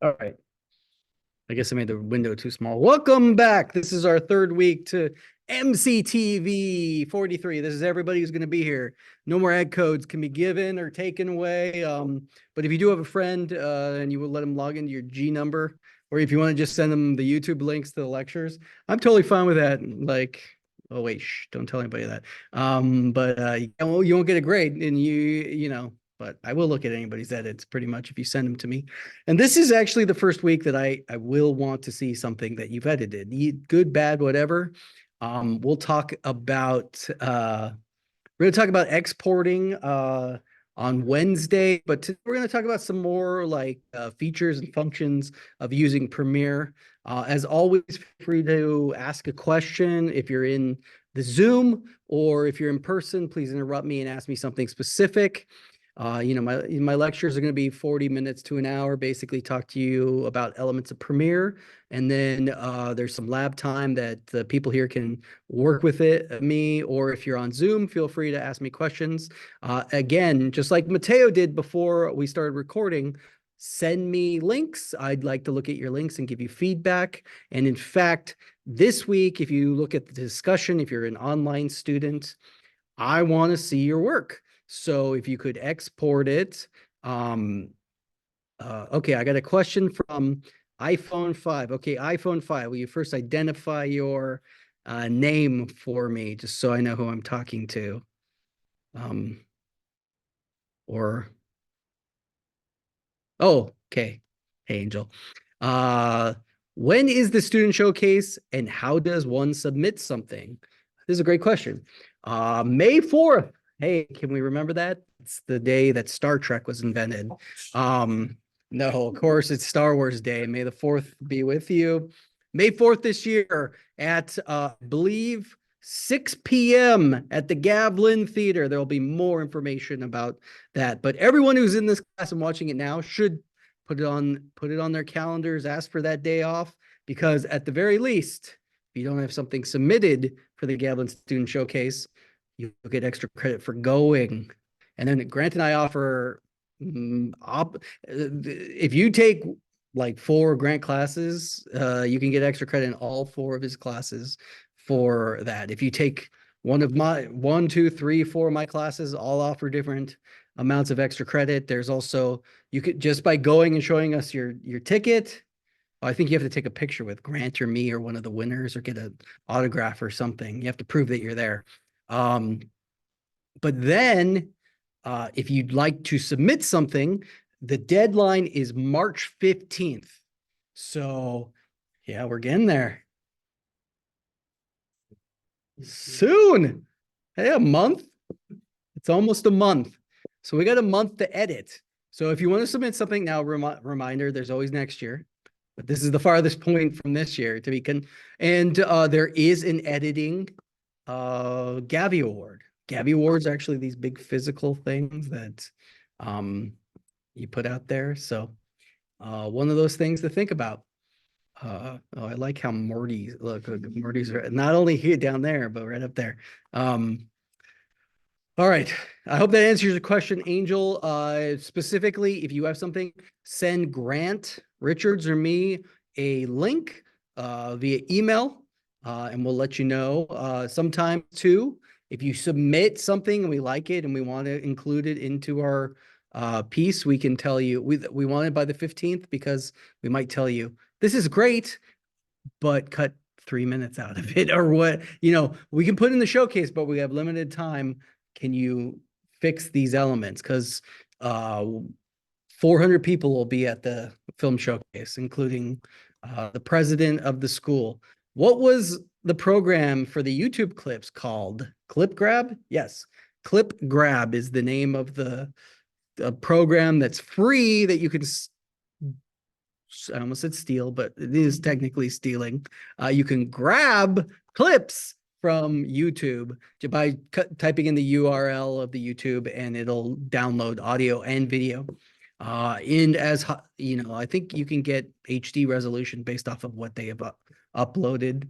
All right. I guess I made the window too small. Welcome back. This is our third week to Mctv 43. This is everybody who's going to be here. No more ad codes can be given or taken away. But if you do have a friend and you will let them log into your G number, or if you want to just send them the YouTube links to the lectures, I'm totally fine with that. Like, oh wait, don't tell anybody that. But you won't get a grade, and but I will look at anybody's edits pretty much if you send them to me. And this is actually the first week that I will want to see something that you've edited, good, bad, whatever. We'll talk about we're going to talk about exporting on Wednesday, but we're going to talk about some more like features and functions of using Premiere. As always, feel free to ask a question if you're in the Zoom, or if you're in person, please interrupt me and ask me something specific. My lectures are going to be 40 minutes to an hour, basically talk to you about elements of Premiere. And then there's some lab time that the people here can work with me, or if you're on Zoom, feel free to ask me questions. Again, just like Mateo did before we started recording, send me links. I'd like to look at your links and give you feedback. And in fact, this week, if you look at the discussion, if you're an online student, I want to see your work. So if you could export it. Okay, I got a question from iPhone 5. Okay, iPhone 5, will you first identify your name for me, just so I know who I'm talking to? Or, oh, okay. Hey, Angel. Uh, when is the student showcase and how does one submit something? This is a great question. May 4th. Hey, can we remember that? It's the day that Star Trek was invented. No, of course, it's Star Wars Day. May the 4th be with you. May 4th this year at, I believe, 6 p.m. at the Gavlin Theater. There'll be more information about that. But everyone who's in this class and watching it now should put it on their calendars, ask for that day off, because at the very least, if you don't have something submitted for the Gavlin Student Showcase, you'll get extra credit for going. And then Grant and I offer, if you take like 4 Grant classes, you can get extra credit in all 4 of his classes for that. If you take one, 2, 3, 4 of my classes, all offer different amounts of extra credit. There's also, you could just by going and showing us your ticket. I think you have to take a picture with Grant or me or one of the winners, or get an autograph or something. You have to prove that you're there. But then if you'd like to submit something, the deadline is March 15th. So yeah, we're getting there. Soon. Hey, a month. It's almost a month. So we got a month to edit. So if you want to submit something now, reminder, there's always next year. But this is the farthest point from this year to be and there is an editing Gavi Award. Gavi Awards are actually these big physical things that you put out there. So one of those things to think about. Oh, I like how Morty's Morty's not only here down there, but right up there. All right. I hope that answers your question, Angel. Specifically, if you have something, send Grant Richards or me a link via email, and we'll let you know. Sometime too, if you submit something and we like it and we want to include it into our piece, we can tell you we want it by the 15th, because we might tell you this is great, but cut 3 minutes out of it, or what, we can put in the showcase, but we have limited time. Can you fix these elements? Because 400 people will be at the film showcase, including the president of the school. What was the program for the YouTube clips called? Clip Grab? Yes. Clip Grab is the name of the program that's free, that you can, I almost said steal, but it is technically stealing. You can grab clips from YouTube by typing in the URL of the YouTube, and it'll download audio and video. And as I think you can get HD resolution based off of what they have uploaded.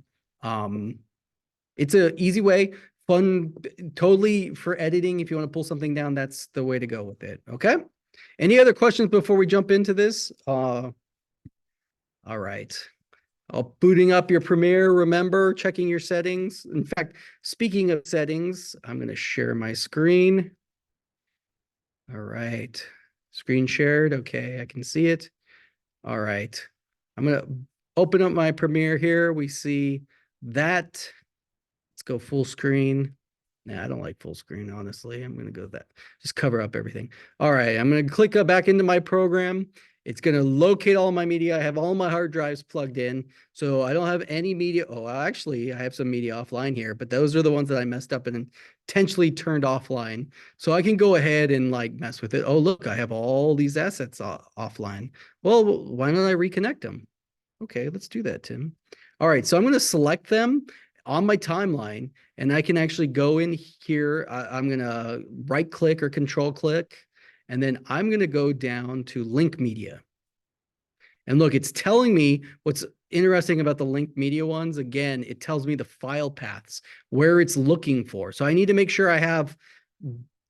It's an easy way, fun, totally for editing. If you want to pull something down, that's the way to go with it. Okay. Any other questions before we jump into this? All right. Booting up your Premiere, remember checking your settings. In fact, speaking of settings, I'm going to share my screen. All right. Screen shared. Okay, I can see it. All right. I'm going to open up my Premiere here. We see that. Let's go full screen. Nah, I don't like full screen, honestly. I'm going to go with that. Just cover up everything. All right. I'm going to click back into my program. It's going to locate all my media. I have all my hard drives plugged in. So I don't have any media. Oh, actually, I have some media offline here, but those are the ones that I messed up and intentionally turned offline. So I can go ahead and like mess with it. Oh, look, I have all these assets offline. Well, why don't I reconnect them? Okay, let's do that, Tim. All right, so I'm going to select them on my timeline, and I can actually go in here. I'm going to right click or control click, and then I'm going to go down to link media. And look, it's telling me what's interesting about the linked media ones. Again, it tells me the file paths, where it's looking for. So I need to make sure I have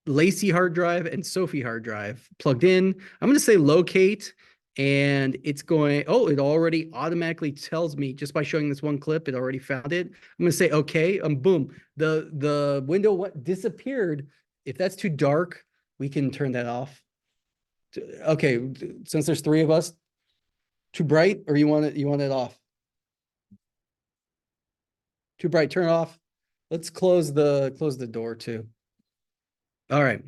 Lacey hard drive and Sophie hard drive plugged in. I'm going to say locate, and it's going, oh, it already automatically tells me just by showing this one clip, it already found it. I'm going to say okay, boom. The window disappeared. If that's too dark, we can turn that off. Okay, since there's three of us, too bright, or you want it off? Too bright, turn it off. Let's close the door too. All right.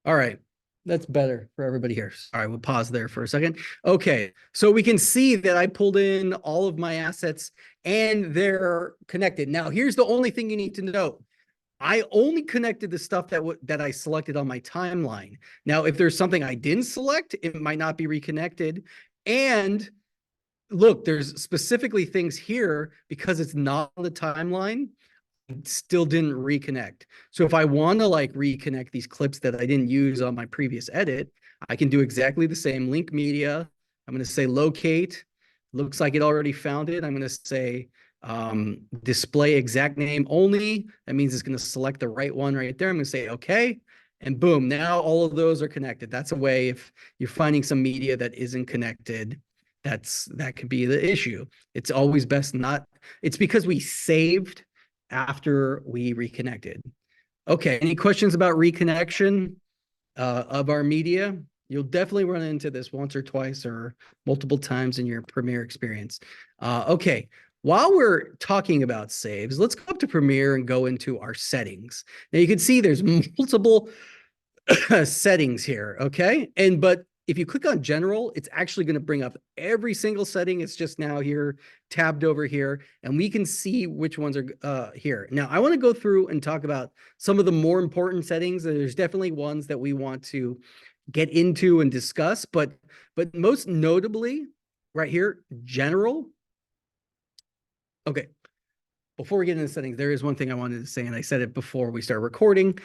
All right. That's better for everybody here. All right, we'll pause there for a second. Okay, so we can see that I pulled in all of my assets and they're connected. Now, here's the only thing you need to know. I only connected the stuff that I selected on my timeline. Now, if there's something I didn't select, it might not be reconnected. And look, there's specifically things here because it's not on the timeline, still didn't reconnect. So if I want to like reconnect these clips that I didn't use on my previous edit, I can do exactly the same. Link media. I'm going to say locate. Looks like it already found it. I'm going to say display exact name only. That means it's going to select the right one right there. I'm going to say okay. And boom, now all of those are connected. That's a way if you're finding some media that isn't connected, that could be the issue. It's always best not, it's because we saved after we reconnected. Okay, any questions about reconnection of our media? You'll definitely run into this once or twice or multiple times in your Premiere experience. Okay, while we're talking about saves, let's go up to Premiere and go into our settings. Now you can see there's multiple settings here, okay? But if you click on general, it's actually going to bring up every single setting. It's just now here, tabbed over here, and we can see which ones are here. Now, I want to go through and talk about some of the more important settings. There's definitely ones that we want to get into and discuss, but most notably, right here, general. Okay, before we get into settings, there is one thing I wanted to say, and I said it before we start recording.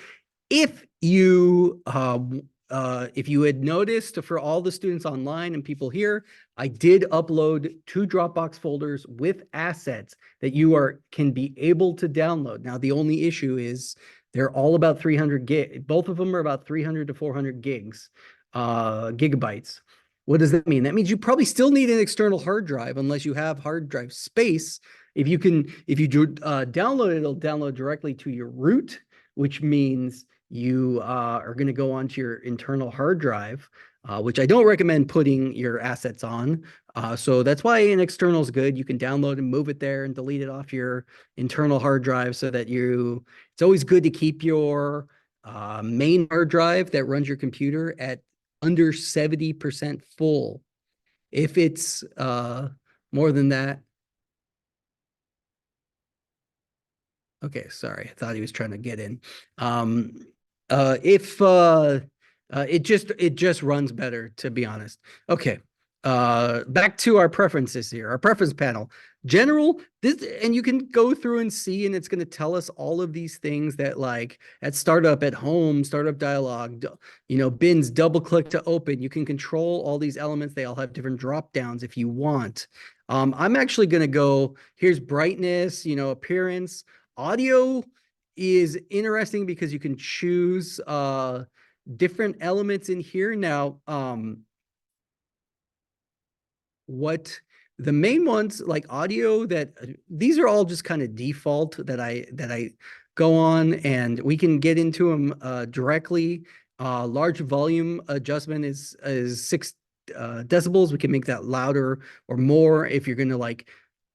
If you had noticed, for all the students online and people here, I did upload 2 Dropbox folders with assets that you can be able to download. Now, the only issue is they're all about 300 gig. Both of them are about 300 to 400 gigabytes. What does that mean? That means you probably still need an external hard drive unless you have hard drive space. If you download it, it'll download directly to your root, which means you are going to go onto your internal hard drive, which I don't recommend putting your assets on. So that's why an external is good. You can download and move it there and delete it off your internal hard drive so that it's always good to keep your main hard drive that runs your computer at under 70% full. If it's more than that, okay, sorry. I thought he was trying to get in. If it just runs better, to be honest. Okay. Back to our preferences here, our preference panel. General, and you can go through and see, and it's going to tell us all of these things that, like at startup, at home, startup dialog, bins, double click to open. You can control all these elements. They all have different drop downs if you want. I'm actually going to go, here's brightness, appearance. Audio is interesting because you can choose different elements in here. Now, what the main ones like audio that these are all just kind of default that I go on, and we can get into them directly. Large volume adjustment is 6 decibels. We can make that louder or more if you're going to like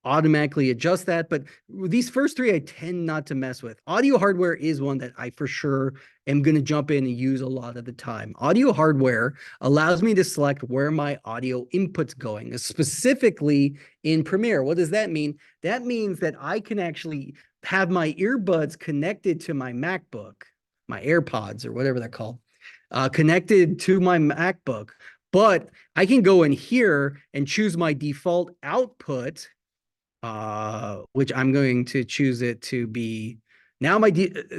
automatically adjust that. But these first three, I tend not to mess with. Audio hardware is one that I for sure am going to jump in and use a lot of the time. Audio hardware allows me to select where my audio input's going, specifically in Premiere. What does that mean? That means that I can actually have my earbuds connected to my MacBook, my AirPods or whatever they're called, connected to my MacBook. But I can go in here and choose my default output, which I'm going to choose it to be now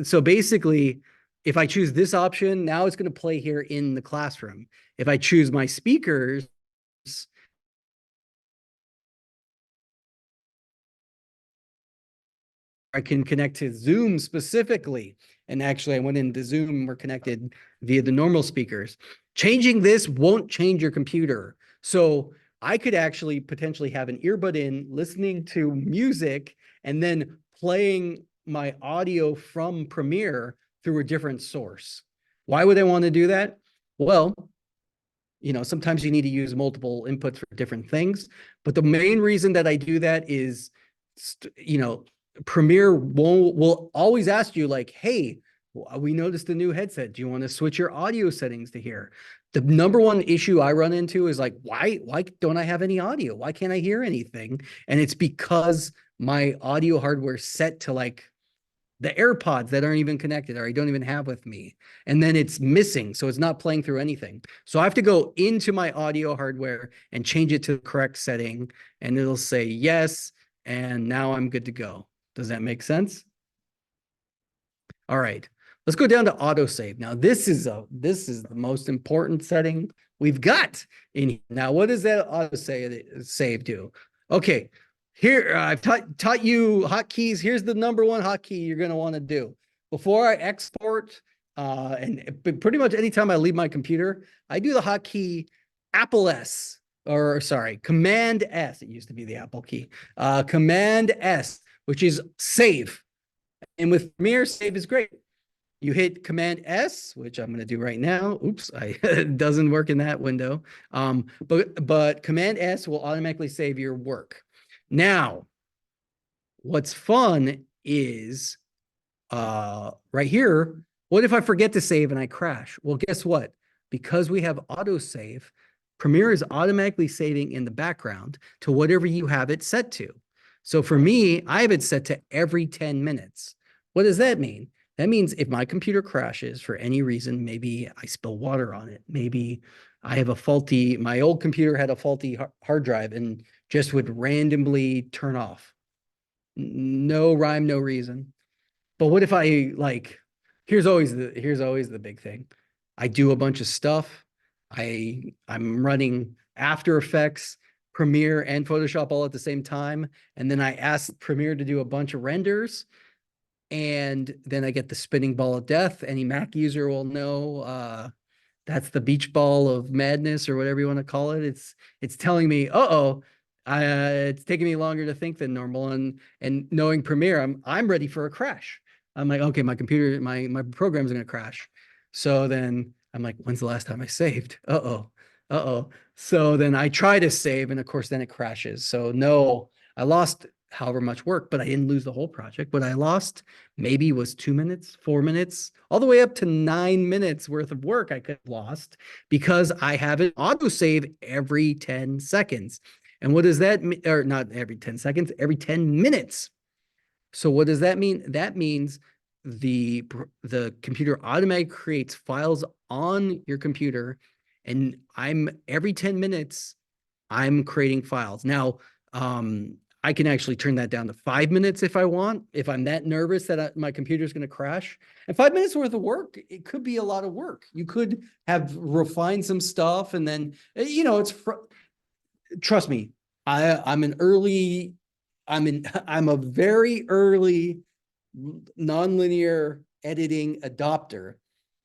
so basically, if I choose this option, now it's going to play here in the classroom. If I choose my speakers, I can connect to Zoom specifically. And actually, I went into Zoom, we're connected via the normal speakers. Changing this won't change your computer. So I could actually potentially have an earbud in, listening to music, and then playing my audio from Premiere through a different source. Why would I want to do that? Well, sometimes you need to use multiple inputs for different things. But the main reason that I do that is, Premiere will always ask you like, hey, we noticed the new headset. Do you want to switch your audio settings to here? The number one issue I run into is like, why don't I have any audio? Why can't I hear anything? And it's because my audio hardware set to like the AirPods that aren't even connected or I don't even have with me. And then it's missing. So it's not playing through anything. So I have to go into my audio hardware and change it to the correct setting. And it'll say yes. And now I'm good to go. Does that make sense? All right. Let's go down to autosave. Now, this is the most important setting we've got in here. Now, what does that autosave do? Okay, here I've taught you hotkeys. Here's the number one hotkey you're going to want to do before I export. And pretty much anytime I leave my computer, I do the hotkey Apple S, or sorry, Command S. It used to be the Apple key. Command S, which is save. And with Premiere, save is great. You hit Command S, which I'm going to do right now. Oops, it doesn't work in that window. But Command S will automatically save your work. Now, what's fun is right here. What if I forget to save and I crash? Well, guess what? Because we have autosave, Premiere is automatically saving in the background to whatever you have it set to. So for me, I have it set to every 10 minutes. What does that mean? That means if my computer crashes for any reason, maybe I spill water on it, maybe I have my old computer had a faulty hard drive and just would randomly turn off. No rhyme, no reason. But what if I here's always the big thing. I do a bunch of stuff. I'm running After Effects, Premiere, and Photoshop all at the same time. And then I ask Premiere to do a bunch of renders. And then I get the spinning ball of death. Any Mac user will know that's the beach ball of madness or whatever you want to call it. It's telling me, it's taking me longer to think than normal. And knowing Premiere, I'm ready for a crash. I'm like, okay, my computer, my program is going to crash. So then I'm like, when's the last time I saved? So then I try to save, and of course, then it crashes. So no, I lost however much work, but I didn't lose the whole project. But I lost maybe was 2 minutes, 4 minutes, all the way up to 9 minutes worth of work I could have lost because I have it autosave every 10 seconds. And what does that mean? Or not every 10 seconds, every 10 minutes. So what does that mean? That means the computer automatically creates files on your computer, and every 10 minutes, I'm creating files. Now, I can actually turn that down to 5 minutes if I want, if I'm that nervous that my computer's going to crash. And 5 minutes worth of work, it could be a lot of work. You could have refined some stuff, and then, trust me, I'm a very early nonlinear editing adopter.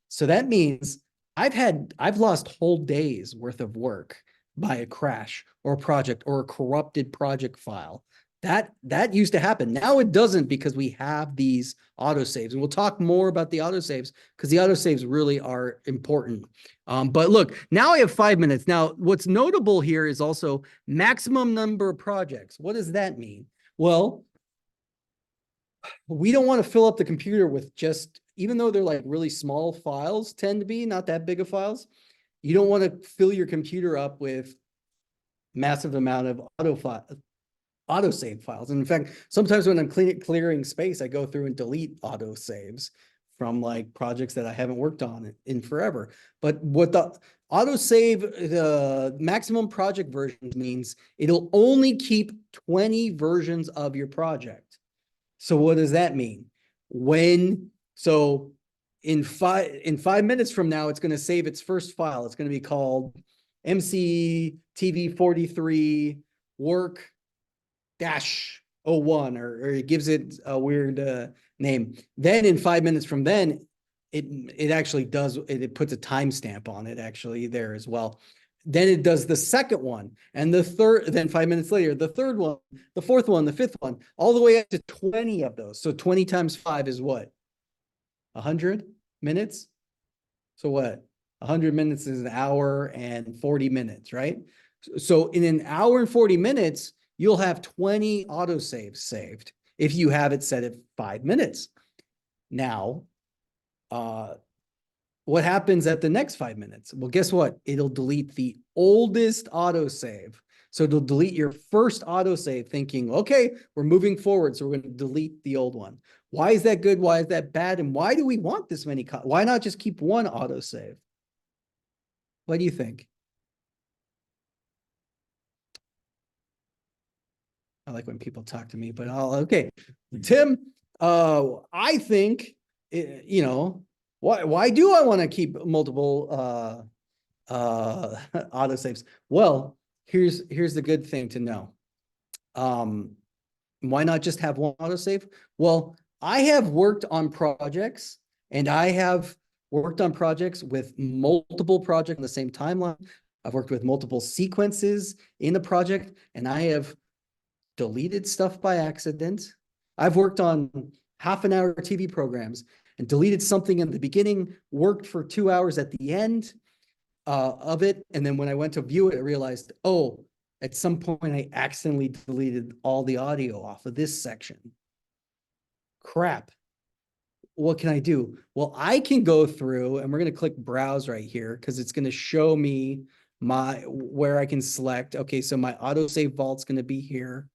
So that means I've lost whole days worth of work by a crash or a project or a corrupted project file. That used to happen. Now it doesn't because we have these autosaves. And we'll talk more about the autosaves because the autosaves really are important. But look, now I have 5 minutes. Now, what's notable here is also maximum number of projects. What does that mean? Well, we don't want to fill up the computer with just, even though they're like really small files, tend to be not that big of files. You don't want to fill your computer up with massive amount of autosave files. And in fact, sometimes when I'm clearing space, I go through and delete autosaves from like projects that I haven't worked on in forever. But what the autosave, the maximum project versions means it'll only keep 20 versions of your project. So what does that mean? So in 5 minutes from now, it's going to save its first file. It's going to be called Mctv 43 work -01, or it gives it a weird name. Then in 5 minutes from then, it actually does, it puts a timestamp on it actually there as well. Then it does the second one and the third, then 5 minutes later, the third one, the fourth one, the fifth one, all the way up to 20 of those. So 20 times 5 is what? 100 minutes? So what? 100 minutes is an hour and 40 minutes, right? So in an hour and 40 minutes, you'll have 20 autosaves saved if you have it set at 5 minutes. Now, what happens at the next 5 minutes? Well, guess what? It'll delete the oldest autosave. So it'll delete your first autosave thinking, okay, we're moving forward. So we're going to delete the old one. Why is that good? Why is that bad? And why do we want this many? Why not just keep one autosave? What do you think? I like when people talk to me, but okay. Tim, I think, why do I want to keep multiple autosaves? Well, here's the good thing to know. Why not just have one autosave? Well, I have worked on projects and I have worked on projects with multiple projects on the same timeline. I've worked with multiple sequences in the project and I have deleted stuff by accident. I've worked on half-an-hour TV programs and deleted something in the beginning, worked for 2 hours at the end of it. And then when I went to view it, I realized, oh, at some point I accidentally deleted all the audio off of this section. Crap. What can I do? Well, I can go through and we're going to click browse right here because it's going to show me where I can select. Okay, so my autosave vault's going to be here.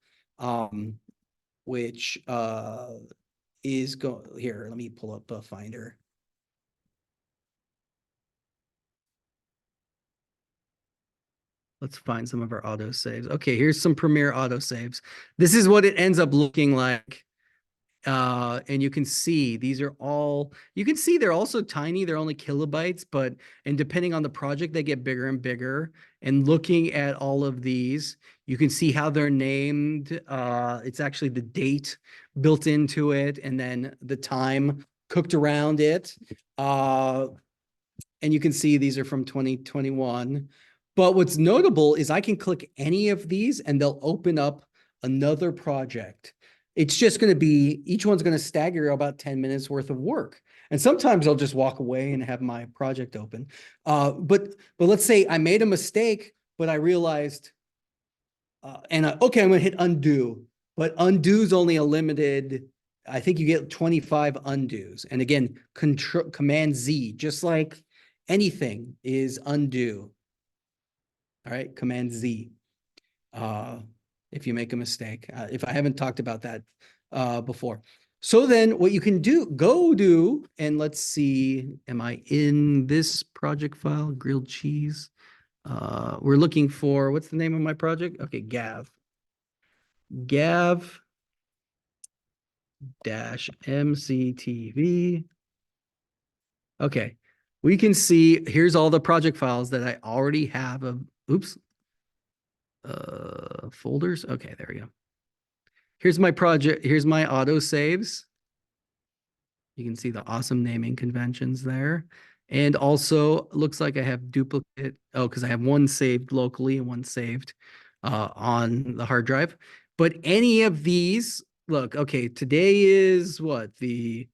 Which is here. Let me pull up a Finder. Let's find some of our autosaves. Okay, here's some Premiere autosaves. This is what it ends up looking like. And you can see these are all, you can see they're also tiny. They're only kilobytes, and depending on the project, they get bigger and bigger. And looking at all of these, you can see how they're named. It's actually the date built into it and then the time cooked around it. And you can see these are from 2021. But what's notable is I can click any of these and they'll open up another project. It's just going to be, each one's going to stagger about 10 minutes worth of work. And sometimes I'll just walk away and have my project open. But let's say I made a mistake, but I realized, okay, I'm going to hit undo. But undo's only a limited, I think you get 25 undos. And again, Command Z, just like anything is undo. All right, Command Z. If you make a mistake, if I haven't talked about that before. So then what you can do, and let's see, am I in this project file, grilled cheese? We're looking for, what's the name of my project? Okay, Gav-MCTV. Okay, we can see, here's all the project files that I already have of, oops, folders. Okay, there we go. Here's my project. Here's my auto saves. You can see the awesome naming conventions there. And also looks like I have duplicate. Oh, because I have one saved locally and one saved on the hard drive. But any of these, look, okay, today is what, the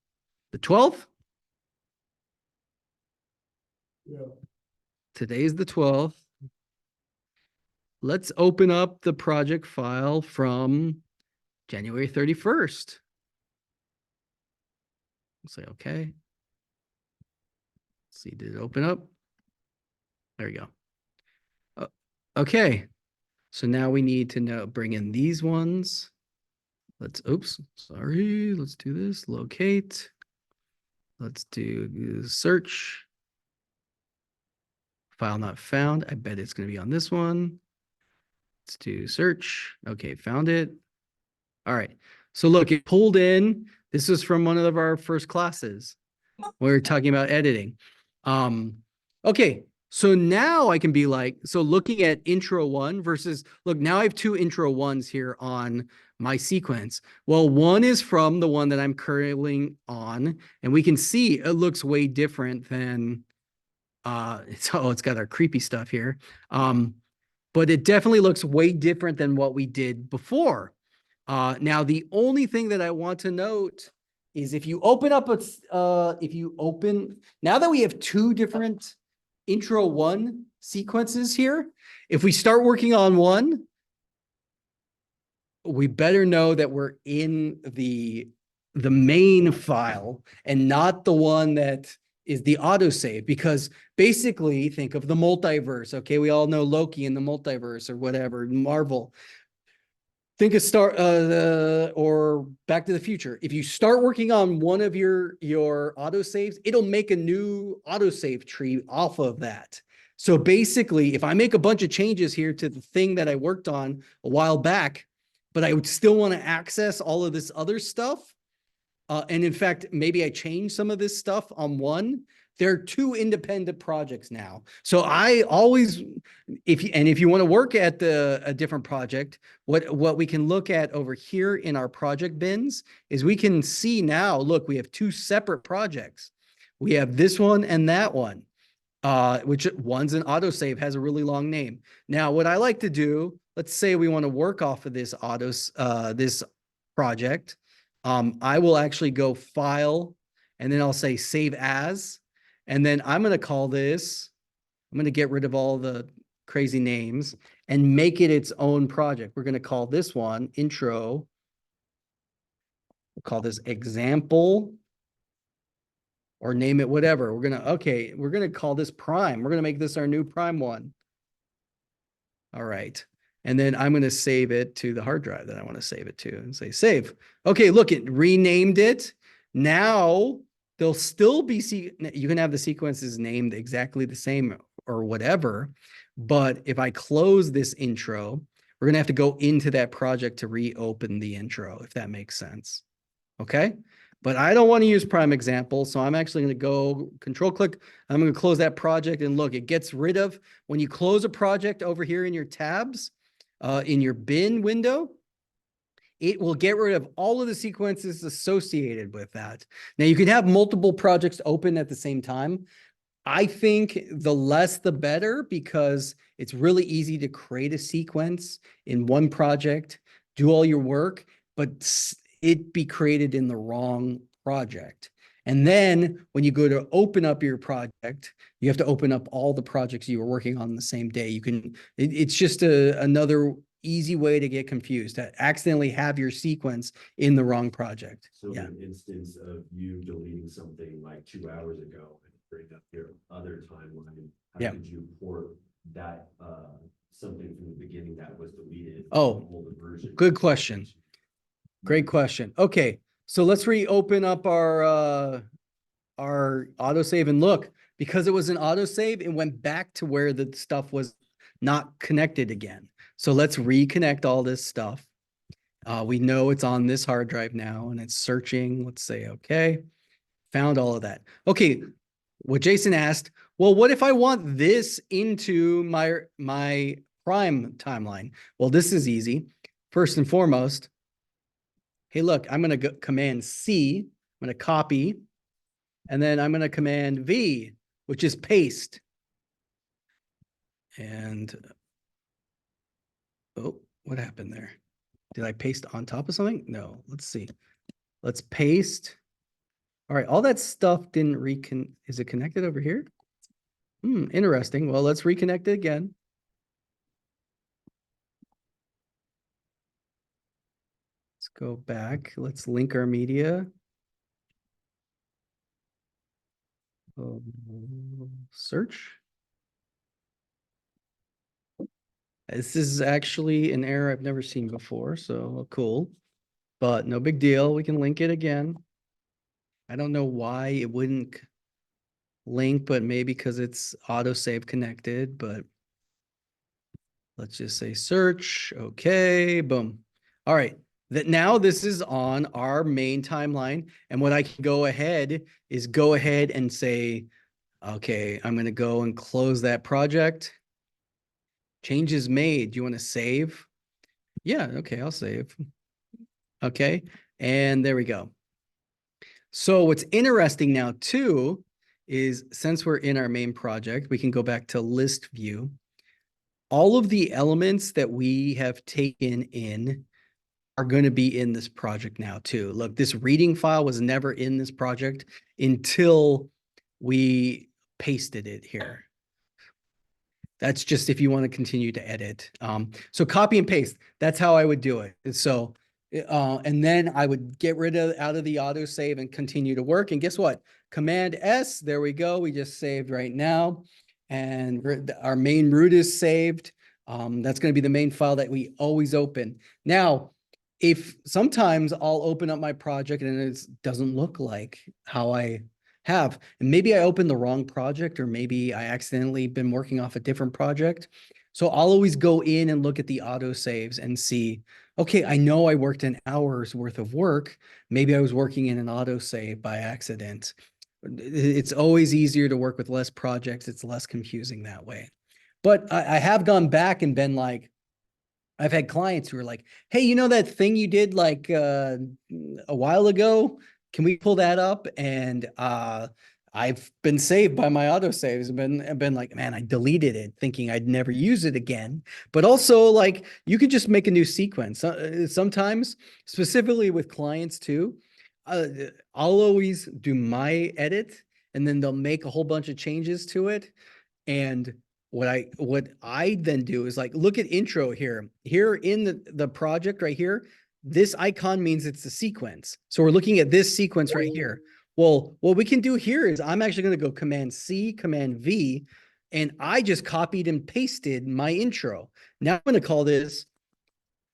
12th? Yeah. Today's the 12th. Let's open up the project file from January 31st. Say okay. Let's see, did it open up? There we go. Okay. So now we need to bring in these ones. Oops, sorry. Let's do this. Locate. Let's do search. File not found. I bet it's going to be on this one. Let's do search. Okay, found it. All right. So look, it pulled in. This is from one of our first classes. We were talking about editing. Okay, so now I can be like, so looking at intro one versus, look, now I have two intro ones here on my sequence. Well, one is from the one that I'm currently on, and we can see it looks way different than, it's got our creepy stuff here. But it definitely looks way different than what we did before. Now, the only thing that I want to note is if you open up, now that we have two different intro one sequences here, if we start working on one, we better know that we're in the main file and not the one that is the autosave, because basically think of the multiverse. Okay, we all know Loki in the multiverse or whatever, Marvel. Think of or Back to the Future. If you start working on one of your autosaves, it'll make a new autosave tree off of that. So basically, if I make a bunch of changes here to the thing that I worked on a while back, but I would still want to access all of this other stuff, and in fact, maybe I change some of this stuff on one. They're two independent projects now. So I always, if you want to work at a different project, what we can look at over here in our project bins is we can see now, look, we have two separate projects. We have this one and that one, which one's an autosave, has a really long name. Now, what I like to do, let's say we want to work off of this this project. I will actually go file, and then I'll say save as, and then I'm going to call this, I'm going to get rid of all the crazy names and make it its own project. We're going to call this one intro. We'll call this example or name it whatever. We're going to call this prime. We're going to make this our new prime one. All right. And then I'm going to save it to the hard drive that I want to save it to and say save. Okay, look, it renamed it. Now there'll still be, you can have the sequences named exactly the same or whatever. But if I close this intro, we're going to have to go into that project to reopen the intro, if that makes sense. Okay. But I don't want to use prime example. So I'm actually going to go control click. I'm going to close that project, and look, it gets rid of, when you close a project over here in your tabs, in your bin window, it will get rid of all of the sequences associated with that. Now you can have multiple projects open at the same time. I think the less the better, because it's really easy to create a sequence in one project, do all your work, but it be created in the wrong project. And then when you go to open up your project, you have to open up all the projects you were working on the same day. It's just another easy way to get confused, to accidentally have your sequence in the wrong project. So in an instance of you deleting something like 2 hours ago and bring up your other timeline, how could you port that something from the beginning that was deleted? Oh, good question. Great question. Okay, so let's reopen up our autosave, and look, because it was an autosave, it went back to where the stuff was not connected again. So let's reconnect all this stuff. We know it's on this hard drive now, and it's searching. Let's say, okay, found all of that. Okay, what Jason asked, well, what if I want this into my prime timeline? Well, this is easy. First and foremost, hey, look, I'm going to command C. I'm going to copy, and then I'm going to command V. which is paste. And, oh, what happened there? Did I paste on top of something? No, let's see. Let's paste. All right, all that stuff didn't is it connected over here? Interesting. Well, let's reconnect it again. Let's go back. Let's link our media. Search. This is actually an error I've never seen before, so cool. But no big deal. We can link it again. I don't know why it wouldn't link, but maybe because it's autosave connected, but let's just say search. Okay, boom. All right. Now this is on our main timeline. And what I can go ahead is go ahead and say, okay, I'm going to go and close that project. Changes made. Do you want to save? Yeah, okay, I'll save. Okay, and there we go. So what's interesting now too is since we're in our main project, we can go back to list view. All of the elements that we have taken in are going to be in this project now too. Look, this reading file was never in this project until we pasted it here. That's just if you want to continue to edit. So copy and paste, that's how I would do it. So, and then I would get rid of out of the autosave and continue to work. And guess what? Command S, there we go. We just saved right now. And our main root is saved. That's going to be the main file that we always open. Now, if sometimes I'll open up my project and it doesn't look like how I have, and maybe I opened the wrong project, or maybe I accidentally been working off a different project. So I'll always go in and look at the auto saves and see, okay, I know I worked an hour's worth of work. Maybe I was working in an auto save by accident. It's always easier to work with less projects. It's less confusing that way. But I have gone back and been like, I've had clients who are like, hey, you know that thing you did like a while ago? Can we pull that up? And I've been saved by my autosaves. I've been like, man, I deleted it thinking I'd never use it again. But also like you could just make a new sequence. Sometimes, specifically with clients too, I'll always do my edit and then they'll make a whole bunch of changes to it. And what I then do is like, look at intro here. Here in the project right here, this icon means it's a sequence. So we're looking at this sequence right here. Well, what we can do here is I'm actually going to go Command C, Command V, and I just copied and pasted my intro. Now I'm going to call this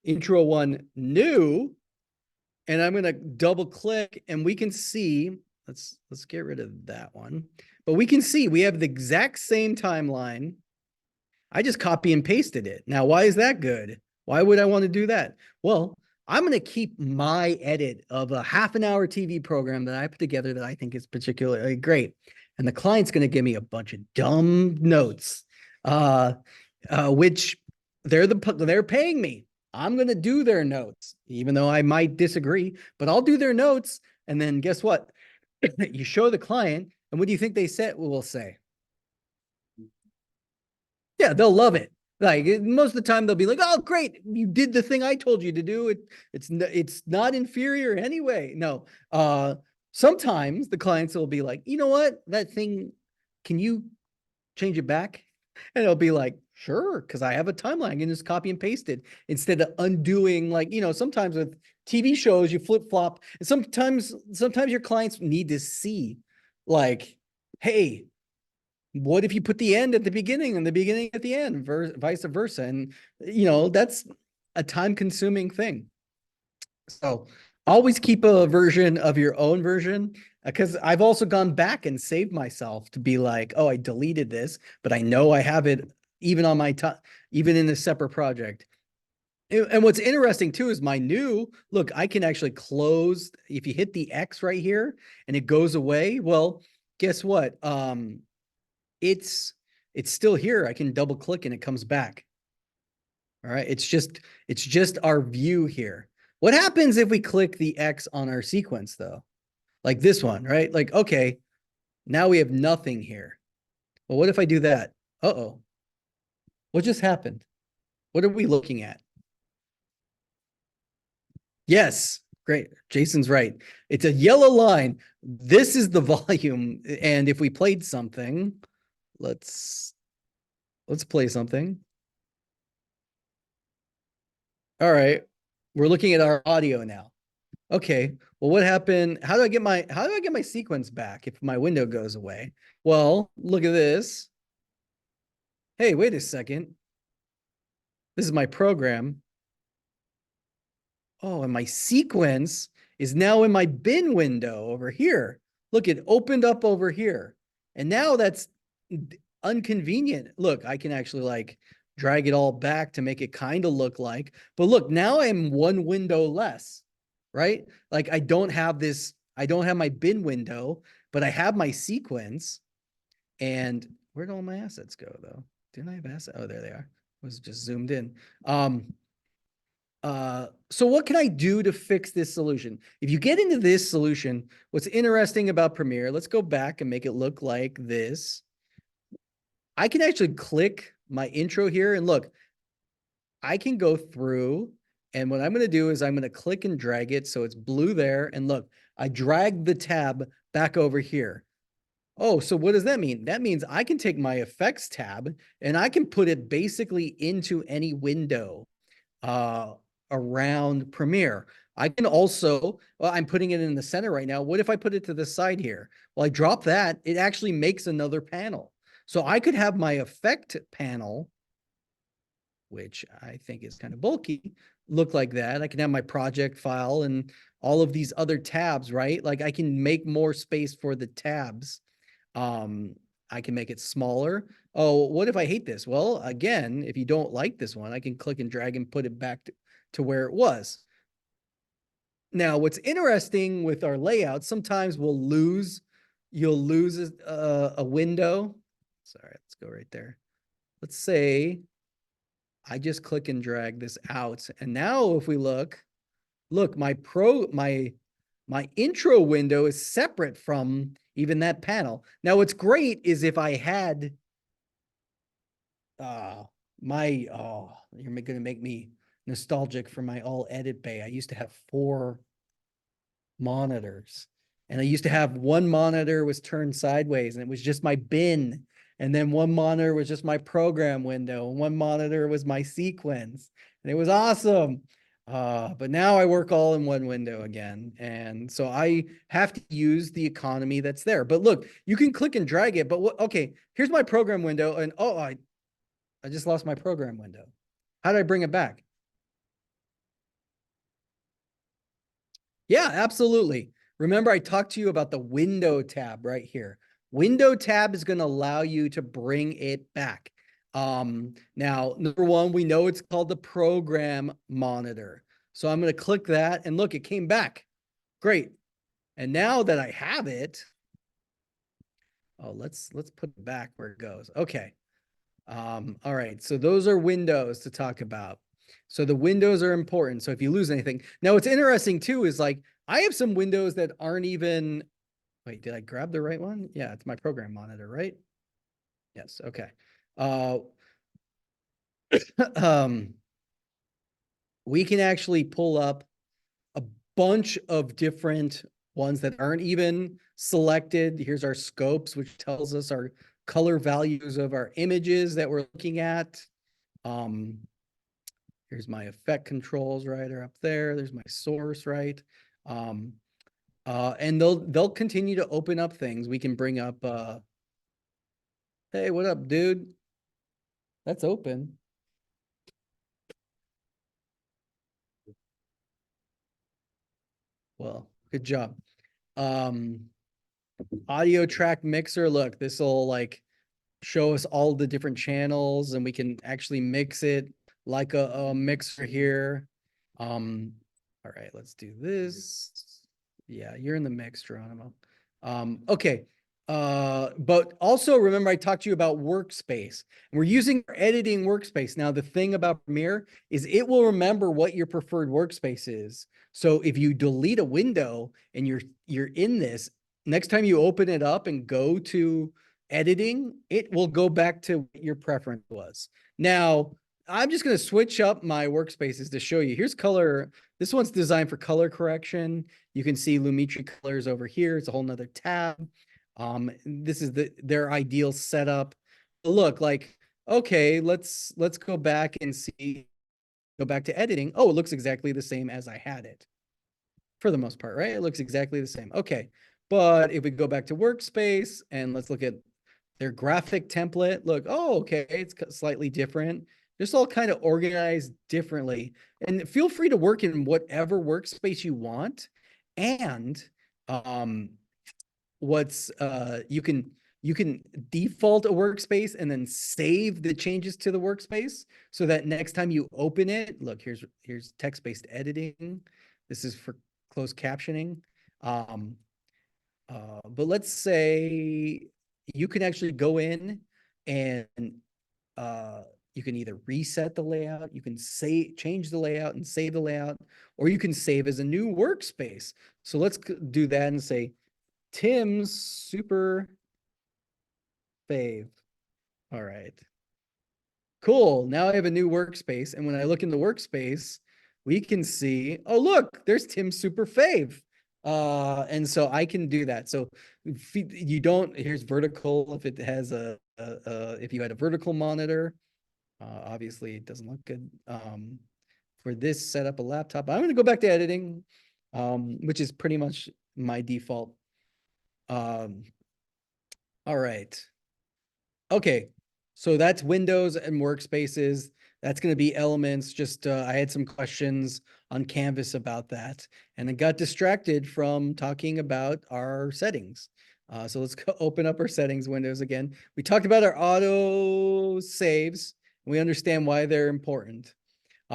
intro one new, and I'm going to double click and we can see, let's get rid of that one. But we can see we have the exact same timeline. I just copy and pasted it. Now, why is that good? Why would I want to do that? Well, I'm going to keep my edit of a half an hour TV program that I put together that I think is particularly great. And the client's going to give me a bunch of dumb notes, which they're paying me. I'm going to do their notes, even though I might disagree, but I'll do their notes. And then guess what? You show the client, and what do you think they said? Will say, yeah, they'll love it. Like most of the time they'll be like, oh, great. You did the thing I told you to do. It's not inferior anyway. No, sometimes the clients will be like, you know what, that thing, can you change it back? And it'll be like, sure. Cause I have a timeline. I can just copy and paste it instead of undoing, like, sometimes with TV shows, you flip flop. And sometimes your clients need to see like, hey, what if you put the end at the beginning and the beginning at the end, vice versa? And, that's a time consuming thing. So always keep a version of your own version, because I've also gone back and saved myself to be like, oh, I deleted this, but I know I have it even on my even in a separate project. And what's interesting too is my new look, I can actually close if you hit the X right here and it goes away. Well, guess what? It's still here. I can double click and it comes back. All right. It's just our view here. What happens if we click the X on our sequence though? Like this one, right? Like, okay, now we have nothing here. Well, what if I do that? Uh-oh. What just happened? What are we looking at? Yes. Great. Jason's right. It's a yellow line. This is the volume. And if we played something, let's play something. All right. We're looking at our audio now. Okay. Well, what happened? How do I get my sequence back if my window goes away? Well, look at this. Hey, wait a second. This is my program. Oh, and my sequence is now in my bin window over here. Look, it opened up over here. And now that's inconvenient. Look, I can actually like drag it all back to make it kind of look like, but look, now I'm one window less, right? Like I don't have my bin window, but I have my sequence. And where'd all my assets go though? Didn't I have assets? Oh, there they are. I was just zoomed in. So what can I do to fix this solution? If you get into this solution, what's interesting about Premiere, let's go back and make it look like this. I can actually click my intro here and look, I can go through, and what I'm going to do is I'm going to click and drag it so it's blue there. And look, I drag the tab back over here. Oh, so what does that mean? That means I can take my effects tab and I can put it basically into any window around Premiere. I can also, well, I'm putting it in the center right now. What if I put it to the side here? Well, I drop that, it actually makes another panel. So I could have my effect panel, which I think is kind of bulky, look like that. I can have my project file and all of these other tabs, right? Like I can make more space for the tabs. I can make it smaller. Oh, what if I hate this? Well, again, if you don't like this one, I can click and drag and put it back to where it was. Now, what's interesting with our layout, sometimes you'll lose a window. Sorry, let's go right there. Let's say I just click and drag this out. And now if we look, my intro window is separate from even that panel. Now, what's great is if I had you're going to make me nostalgic for my all edit bay. I used to have 4 monitors, and I used to have one monitor was turned sideways and it was just my bin. And then one monitor was just my program window, and one monitor was my sequence, and it was awesome. But now I work all in one window again. And so I have to use the economy that's there. But look, you can click and drag it. But okay, here's my program window. And oh, I just lost my program window. How did I bring it back? Yeah, absolutely. Remember, I talked to you about the window tab right here. Window tab is going to allow you to bring it back. Now, number one, we know it's called the program monitor. So I'm going to click that and look, it came back. Great. And now that I have it, oh, let's put it back where it goes. Okay. All right. So those are windows to talk about. So the windows are important. So if you lose anything. Now, what's interesting too is like I have some windows that aren't even, wait, did I grab the right one? Yeah, it's my program monitor, right? Yes. Okay. Um, we can actually pull up a bunch of different ones that aren't even selected. Here's our scopes, which tells us our color values of our images that we're looking at. Here's my effect controls, right, are up there. There's my source, right? And they'll continue to open up things. We can bring up, hey, what up, dude? That's open. Well, good job. Audio track mixer. Look, this will like show us all the different channels, and we can actually mix it like a mixer here. All right, let's do this. Yeah, you're in the mix, Geronimo. Okay. But also remember I talked to you about workspace. We're using our editing workspace. Now, the thing about Premiere is it will remember what your preferred workspace is. So if you delete a window and you're in this, next time you open it up and go to editing, it will go back to what your preference was. Now, I'm just going to switch up my workspaces to show you. Here's color. This one's designed for color correction. You can see Lumetri colors over here. It's a whole nother tab. This is their ideal setup. Look, like, okay, let's go back and see, go back to editing. Oh, it looks exactly the same as I had it for the most part, right? It looks exactly the same. Okay. But if we go back to workspace and let's look at their graphic template, look, oh, okay, it's slightly different. Just all kind of organized differently. And feel free to work in whatever workspace you want. And you can default a workspace and then save the changes to the workspace so that next time you open it, look, here's text-based editing. This is for closed captioning. But let's say you can actually go in and you can either reset the layout, you can change the layout and save the layout, or you can save as a new workspace. So let's do that and say Tim's super fave. All right. Cool. Now I have a new workspace. And when I look in the workspace, we can see, oh, look, there's Tim's super fave. And so I can do that. So if you don't, here's vertical. If it has if you had a vertical monitor, obviously it doesn't look good. For this, set up a laptop. I'm going to go back to editing, which is pretty much my default. All right. Okay. So that's Windows and workspaces. That's going to be elements. Just I had some questions on Canvas about that, and I got distracted from talking about our settings. So let's go open up our settings windows again. We talked about our auto saves. We understand why they're important.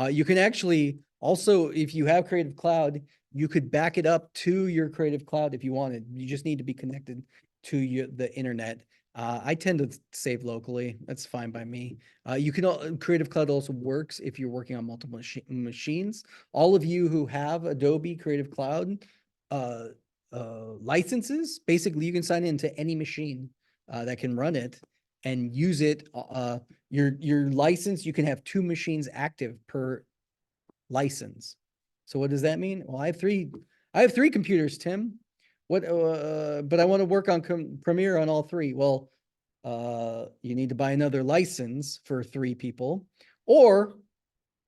You can actually also, if you have Creative Cloud, you could back it up to your Creative Cloud if you wanted. You just need to be connected to the internet. I tend to save locally. That's fine by me. You can Creative Cloud also works if you're working on multiple machines. All of you who have Adobe Creative Cloud licenses, basically you can sign into any machine that can run it and use it. Your license, you can have 2 machines active per license. So what does that mean? Well, I have three computers, Tim. What, but I want to work on Premiere on all 3. Well, you need to buy another license for 3 people. Or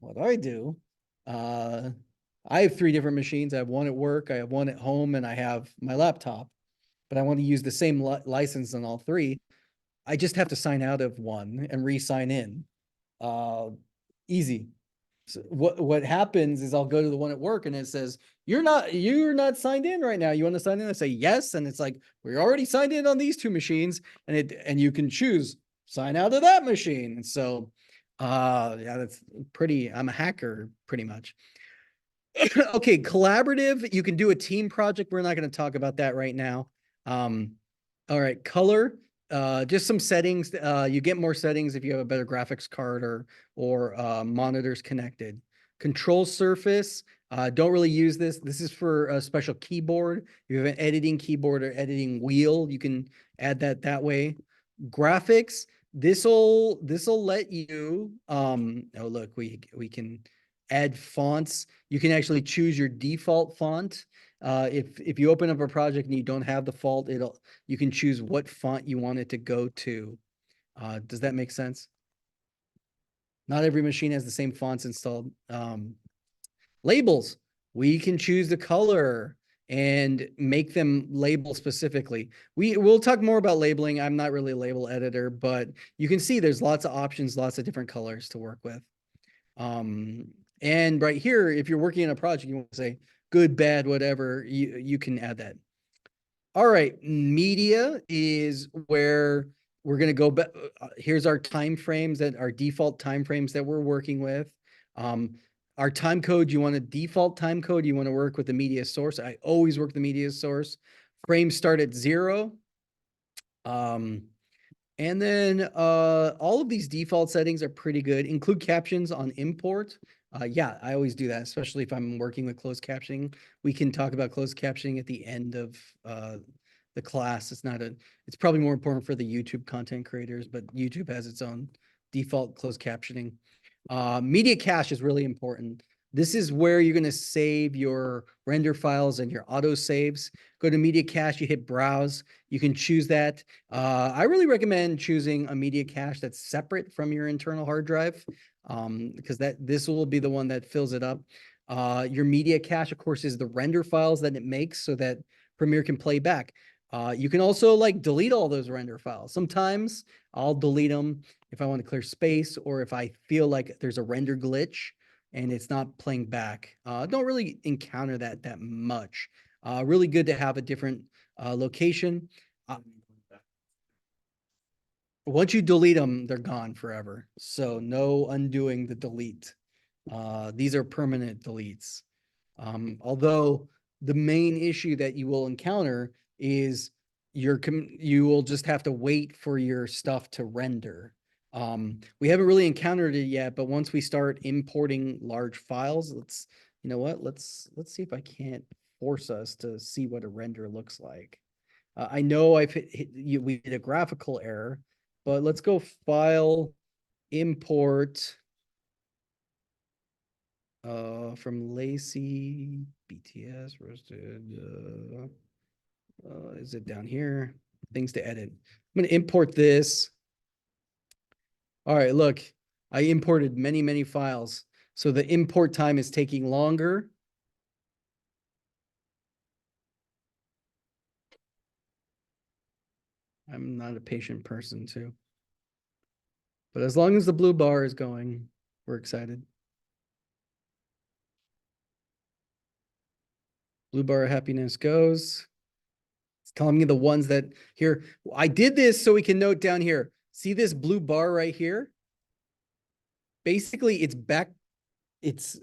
what I do, I have 3 different machines. I have one at work, I have one at home, and I have my laptop. But I want to use the same license on all 3. I just have to sign out of one and re-sign in. Easy. So what happens is I'll go to the one at work and it says, you're not signed in right now. You want to sign in? I say yes. And it's like, we're already signed in on these 2 machines, and you can choose sign out of that machine. And so yeah, that's pretty, I'm a hacker pretty much. Okay, collaborative, you can do a team project. We're not going to talk about that right now. All right, color, just some settings. You get more settings if you have a better graphics card or monitors connected. Control surface, don't really use this. This is for a special keyboard. If you have an editing keyboard or editing wheel, you can add that way. Graphics, this'll let you oh look, we can add fonts. You can actually choose your default font. If you open up a project and you don't have the font, you can choose what font you want it to go to. Does that make sense? Not every machine has the same fonts installed. Labels, we can choose the color and make them label specifically. We'll talk more about labeling. I'm not really a label editor, but you can see there's lots of options, lots of different colors to work with. And right here, if you're working on a project, you want to say good, bad, whatever, you can add that. All right, media is where we're going to go back. Here's our time frames, our default time frames that we're working with. Our time code, you want a default time code, you want to work with the media source. I always work the media source. Frames start at 0. And then all of these default settings are pretty good. Include captions on import. Yeah, I always do that, especially if I'm working with closed captioning. We can talk about closed captioning at the end of the class. It's probably more important for the YouTube content creators, but YouTube has its own default closed captioning. Media cache is really important. This is where you're going to save your render files and your auto saves. Go to media cache, you hit browse. You can choose that. I really recommend choosing a media cache that's separate from your internal hard drive, because this will be the one that fills it up. Your media cache, of course, is the render files that it makes so that Premiere can play back. You can also like delete all those render files. Sometimes I'll delete them if I want to clear space or if I feel like there's a render glitch and it's not playing back. Don't really encounter that much. Really good to have a different location. Once you delete them, they're gone forever. So no undoing the delete. These are permanent deletes. Although the main issue that you will encounter is you will just have to wait for your stuff to render. We haven't really encountered it yet, but once we start importing large files, you know what? Let's see if I can't force us to see what a render looks like. I know we did a graphical error, but let's go file, import from Lacey BTS roasted. Is it down here? Things to edit. I'm going to import this. All right, look, I imported many files. So the import time is taking longer. I'm not a patient person too. But as long as the blue bar is going, we're excited. Blue bar of happiness goes. It's telling me the ones that here. I did this so we can note down here. See this blue bar right here? Basically, it's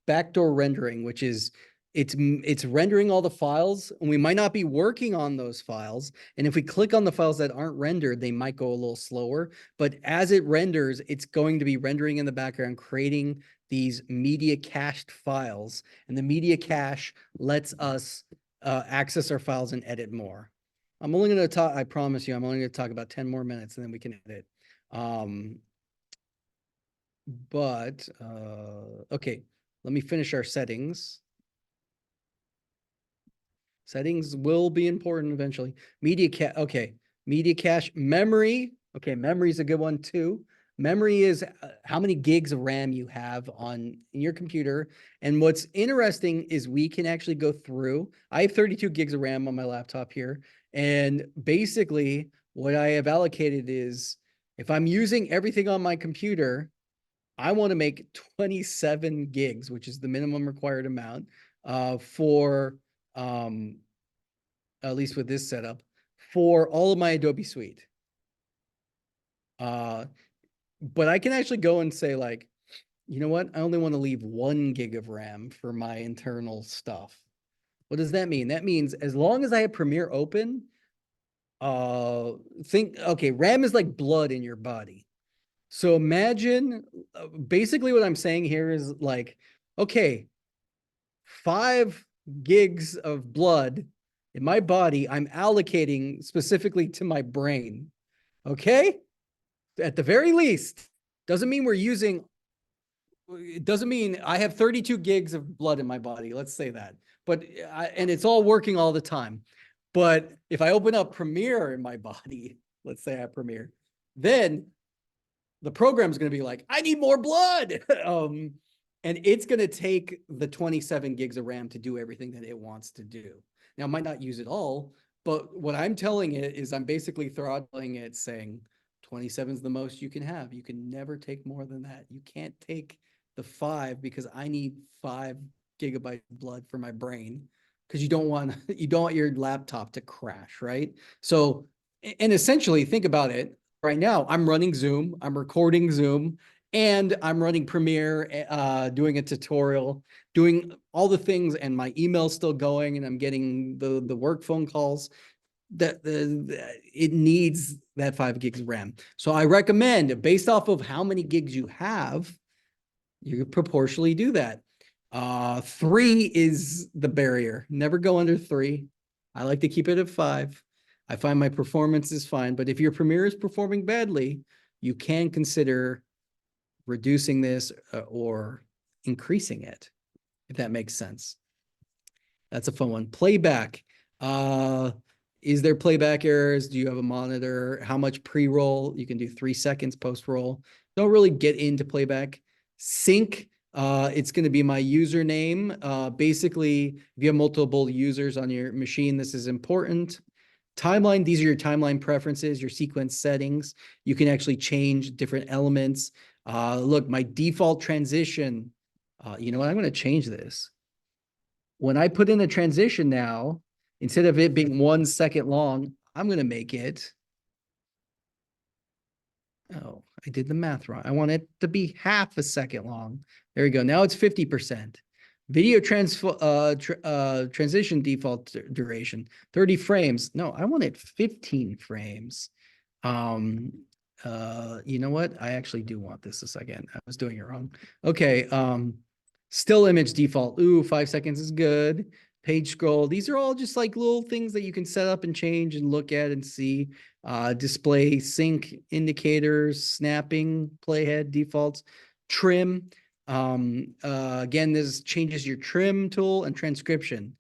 backdoor rendering, which is it's rendering all the files, and we might not be working on those files. And if we click on the files that aren't rendered, they might go a little slower. But as it renders, it's going to be rendering in the background, creating these media cached files. And the media cache lets us access our files and edit more. I'm only going to talk, I promise you, I'm only going to talk about 10 more minutes and then we can edit. Okay, let me finish our settings. Settings will be important eventually. Okay, media cache, memory. Okay, memory is a good one too. Memory is how many gigs of RAM you have in your computer. And what's interesting is we can actually go through. I have 32 gigs of RAM on my laptop here. And basically what I have allocated is if I'm using everything on my computer, I want to make 27 gigs, which is the minimum required amount for, at least with this setup, for all of my Adobe Suite. But I can actually go and say like, you know what? I only want to leave 1 gig of RAM for my internal stuff. What does that mean? That means as long as I have Premiere open, okay, RAM is like blood in your body. So imagine, basically what I'm saying here is like, okay, 5 gigs of blood in my body, I'm allocating specifically to my brain. Okay? At the very least, doesn't mean it doesn't mean I have 32 gigs of blood in my body. Let's say that. And it's all working all the time. But if I open up Premiere in my body, let's say I have Premiere, then the program is going to be like, I need more blood. And it's going to take the 27 gigs of RAM to do everything that it wants to do. Now, it might not use it all, but what I'm telling it is I'm basically throttling it saying 27 is the most you can have. You can never take more than that. You can't take the 5 because I need 5 gigabytes of blood for my brain because you don't want your laptop to crash, right? So, and essentially think about it. Right now, I'm running Zoom, I'm recording Zoom, and I'm running Premiere, doing a tutorial, doing all the things, and my email's still going, and I'm getting the work phone calls. It needs that 5 gigs of RAM. So I recommend, based off of how many gigs you have, you proportionally do that. 3 is the barrier. Never go under 3. I like to keep it at 5. I find my performance is fine, but if your Premiere is performing badly, you can consider reducing this or increasing it, if that makes sense. That's a fun one. Playback. Is there playback errors? Do you have a monitor? How much pre-roll? You can do 3 seconds post-roll. Don't really get into playback. Sync. It's going to be my username. Basically, if you have multiple users on your machine, this is important. Timeline, these are your timeline preferences, your sequence settings. You can actually change different elements. Look, my default transition. You know what? I'm going to change this. When I put in a transition now, instead of it being 1 second long, I'm going to make it. Oh, I did the math wrong. I want it to be half a second long. There we go. Now it's 50%. Video transition default duration, 30 frames. No, I want it 15 frames. You know what? I actually do want this a second. I was doing it wrong. Okay. Still image default. Ooh, 5 seconds is good. Page scroll. These are all just like little things that you can set up and change and look at and see. Display sync indicators, snapping, playhead defaults, trim. Again, this changes your trim tool and transcription.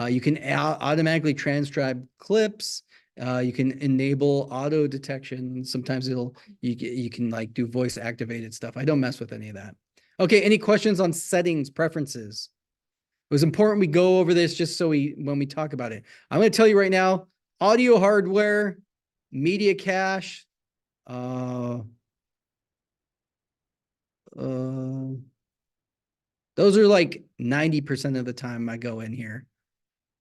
You can automatically transcribe clips. You can enable auto detection. Sometimes you can like do voice activated stuff. I don't mess with any of that. Okay, any questions on settings, preferences? It was important we go over this just so when we talk about it. I'm going to tell you right now, audio hardware, media cache, those are like 90% of the time I go in here.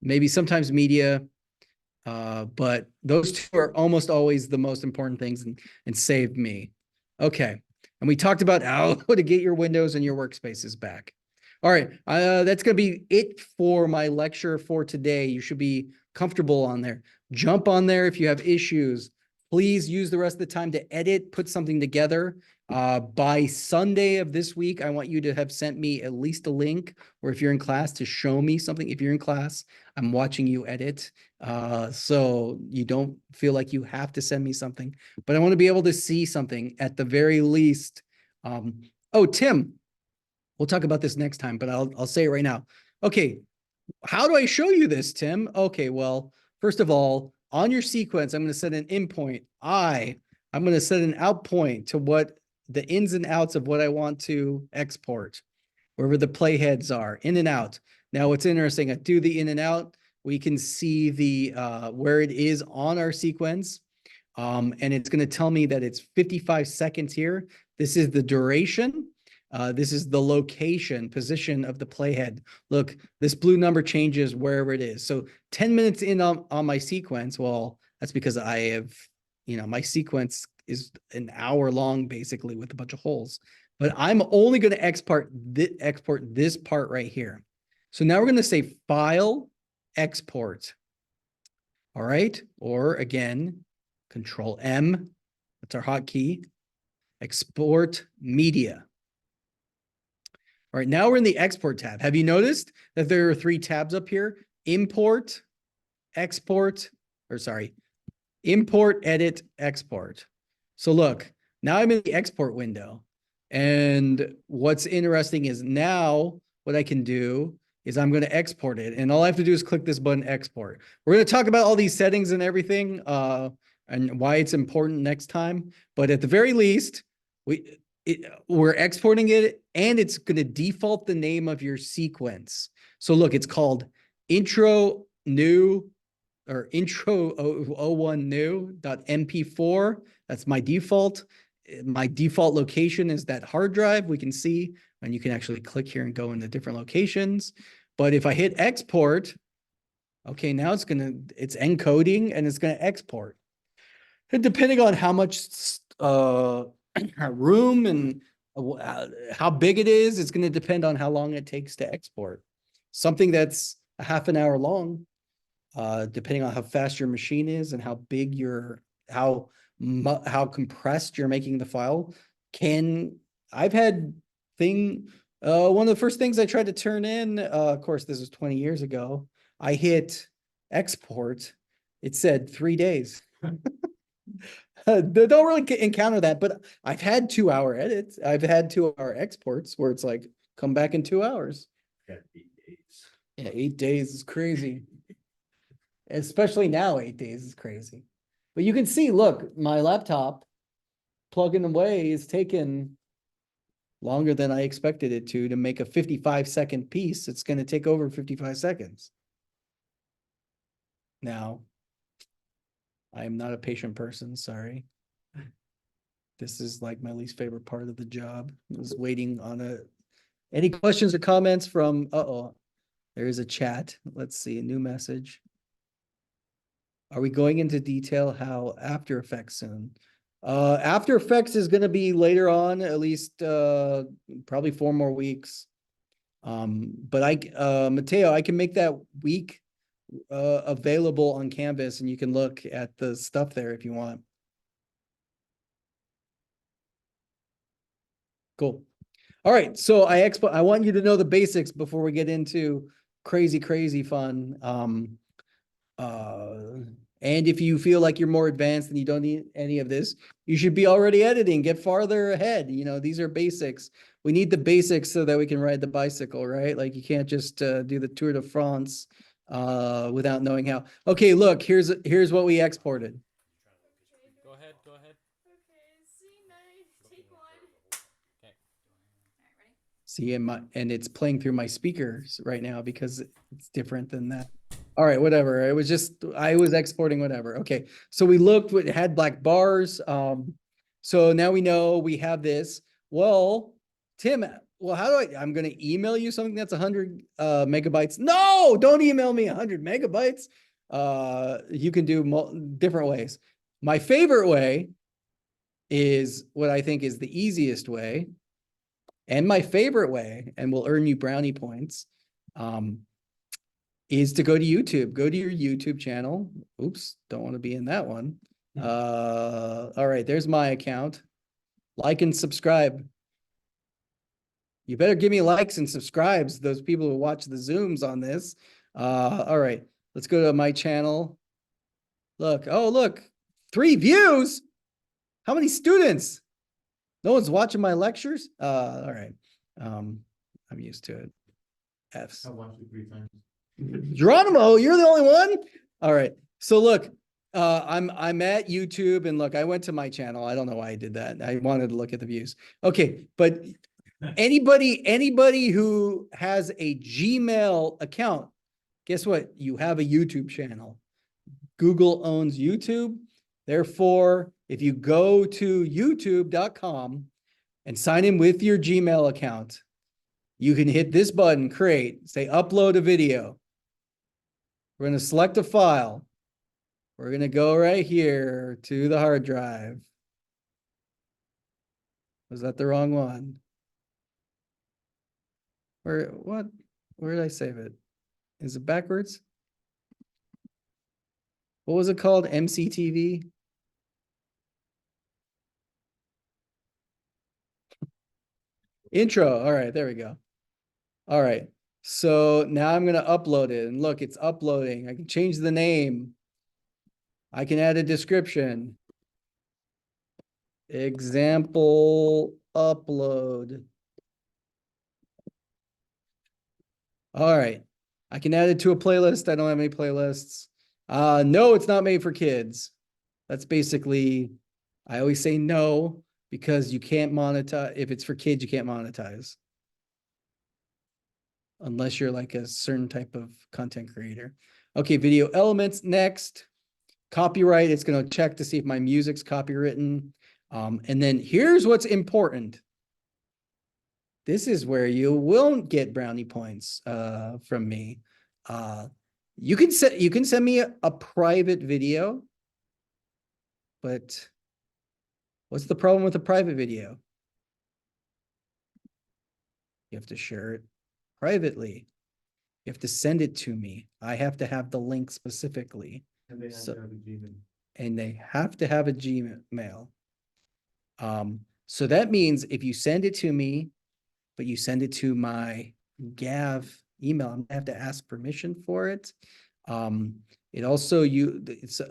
Maybe sometimes media, but those two are almost always the most important things and saved me. Okay. And we talked about how to get your windows and your workspaces back. All right. That's going to be it for my lecture for today. You should be comfortable on there. Jump on there if you have issues. Please use the rest of the time to edit, put something together. By Sunday of this week, I want you to have sent me at least a link, or if you're in class, to show me something. If you're in class, I'm watching you edit. So you don't feel like you have to send me something, but I want to be able to see something at the very least. Oh, Tim, we'll talk about this next time, but I'll say it right now. Okay, how do I show you this, Tim? Okay, well, first of all, on your sequence, I'm going to set an in point. I'm going to set an out point to what the ins and outs of what I want to export, wherever the playheads are, in and out. Now, what's interesting, I do the in and out. We can see the where it is on our sequence. And it's going to tell me that it's 55 seconds here. This is the duration. This is the location, position of the playhead. Look, this blue number changes wherever it is. So 10 minutes in on my sequence, well, that's because I have, my sequence is an hour long, basically, with a bunch of holes. But I'm only going to export this part right here. So now we're going to say File, Export. All right. Or again, Control M. That's our hotkey. Export Media. All right, now we're in the export tab. Have you noticed that there are 3 tabs up here? Import, export, import, edit, export. So look, now I'm in the export window. And what's interesting is now what I can do is I'm going to export it. And all I have to do is click this button, export. We're going to talk about all these settings and everything and why it's important next time. But at the very least, we're exporting it, and it's going to default the name of your sequence. So look, it's called intro new or intro 01 new.mp4. That's my default. My default location is that hard drive. We can see, and you can actually click here and go into different locations. But if I hit export, okay, now it's encoding and it's going to export. And depending on how much room and how big it is, it's going to depend on how long it takes to export. Something that's a half an hour long, depending on how fast your machine is and how big how compressed you're making the file, I've had one of the first things I tried to turn in, of course, this was 20 years ago. I hit export, it said 3 days. They don't really encounter that, but I've had 2-hour edits. I've had 2-hour exports where it's like, come back in 2 hours. Got 8 days. Yeah, 8 days is crazy. Especially now, 8 days is crazy. But you can see, look, my laptop plugging away is taking longer than I expected it to make a 55-second piece. It's going to take over 55 seconds. Now, I am not a patient person, sorry. This is like my least favorite part of the job. I was waiting on any questions or comments from, there is a chat. Let's see, a new message. Are we going into detail how After Effects soon? After Effects is going to be later on, at least probably 4 more weeks. But Mateo, I can make that week available on Canvas, and you can look at the stuff there if you want. Cool. All right, so I want you to know the basics before we get into crazy fun. And if you feel like you're more advanced and you don't need any of this, you should be already editing, get farther ahead. You know, these are basics. We need the basics so that we can ride the bicycle, right? Like you can't just do the Tour de France without knowing how. Okay, look, here's what we exported. Go ahead. Okay, scene 9, take 1. Okay. Alright, ready? See, and it's playing through my speakers right now because it's different than that. All right, whatever. It was just, I was exporting whatever. Okay, so we looked, it had black bars. So now we know we have this. Well, Tim, well, how do I'm going to email you something that's 100 megabytes. No, don't email me 100 megabytes. You can do different ways. My favorite way is what I think is the easiest way. And my favorite way, and will earn you brownie points, is to go to YouTube. Go to your YouTube channel. Oops, don't want to be in that one. All right, there's my account. Like and subscribe. You better give me likes and subscribes, those people who watch the Zooms on this. All right, let's go to my channel. Look, oh, look, 3 views. How many students? No one's watching my lectures? All right. I'm used to it. F's. I watched it 3 times. Geronimo, you're the only one? All right. So look, I'm at YouTube, and look, I went to my channel. I don't know why I did that. I wanted to look at the views. Okay, but anybody who has a Gmail account, guess what? You have a YouTube channel. Google owns YouTube. Therefore, if you go to youtube.com and sign in with your Gmail account, you can hit this button, create, say upload a video. We're going to select a file. We're going to go right here to the hard drive. Was that the wrong one? Where did I save it? Is it backwards? What was it called? MCTV? Intro. All right, there we go. All right. So now I'm going to upload it, and look, it's uploading. I can change the name. I can add a description. Example upload. All right. I can add it to a playlist. I don't have any playlists. No, it's not made for kids. That's basically, I always say no, because you can't monetize. If it's for kids, you can't monetize. Unless you're like a certain type of content creator. Okay, video elements next. Copyright, it's going to check to see if my music's copywritten. And then here's what's important. This is where you will get brownie points from me. You can send me a private video, but what's the problem with a private video? You have to share it privately. You have to send it to me. I have to have the link specifically. And they have So- to have a Gmail. And they have to have a Gmail. So that means if you send it to me, but you send it to my Gav email, I'm gonna have to ask permission for it. It also, you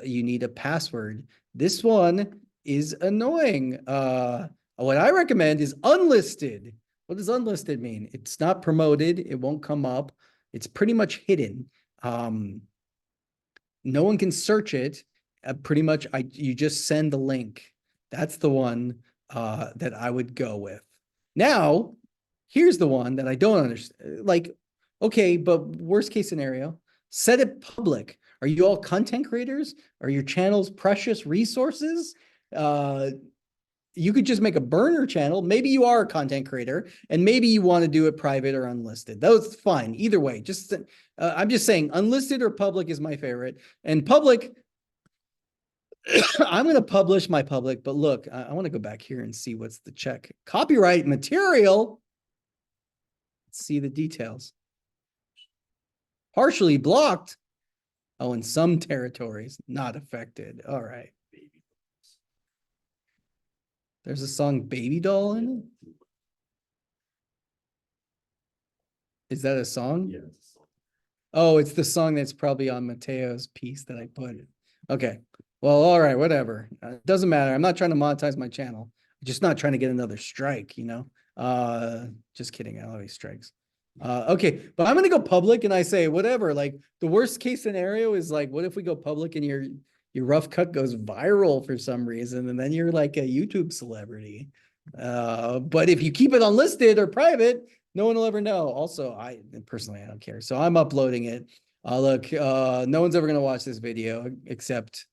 need a password. This one is annoying. What I recommend is unlisted. What does unlisted mean? It's not promoted. It won't come up. It's pretty much hidden. No one can search it. Pretty much, you just send the link. That's the one that I would go with. Now, here's the one that I don't understand. Like, okay, but worst case scenario, set it public. Are you all content creators? Are your channels precious resources? You could just make a burner channel. Maybe you are a content creator and maybe you want to do it private or unlisted. That's fine. Either way, just I'm just saying unlisted or public is my favorite. And public, I'm going to publish my public, but look, I want to go back here and see what's the check. Copyright material. Let's see the details. Partially blocked. Oh, in some territories, not affected. All right. There's a song Baby Doll in it. Is that a song? Yeah, it's a song. Oh, it's the song that's probably on Mateo's piece that I put. Okay. Well, all right, whatever. Doesn't matter. I'm not trying to monetize my channel. I'm just not trying to get another strike, you know? Just kidding. I love these strikes. Okay, but I'm gonna go public and I say whatever. Like the worst case scenario is like, what if we go public and your rough cut goes viral for some reason, and then you're like a YouTube celebrity. But if you keep it unlisted or private, no one will ever know. Also, I personally, I don't care. So I'm uploading it. Look, no one's ever going to watch this video except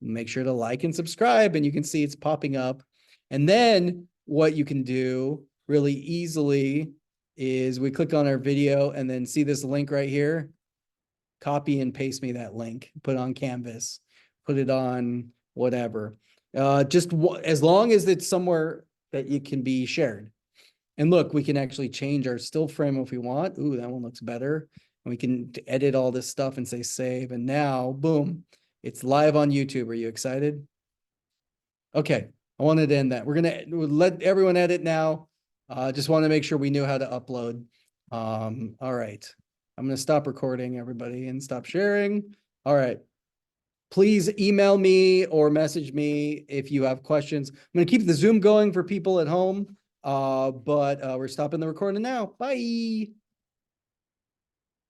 make sure to like and subscribe, and you can see it's popping up. And then what you can do really easily is we click on our video and then see this link right here. Copy and paste me that link, put it on Canvas, put it on whatever. Just as long as it's somewhere that it can be shared. And look, we can actually change our still frame if we want. Ooh, that one looks better. And we can edit all this stuff and say save. And now, boom, it's live on YouTube. Are you excited? Okay, I wanted to end that. We'll let everyone edit now. Just want to make sure we knew how to upload. All right. I'm going to stop recording, everybody, and stop sharing. All right. Please email me or message me if you have questions. I'm going to keep the Zoom going for people at home, but we're stopping the recording now. Bye.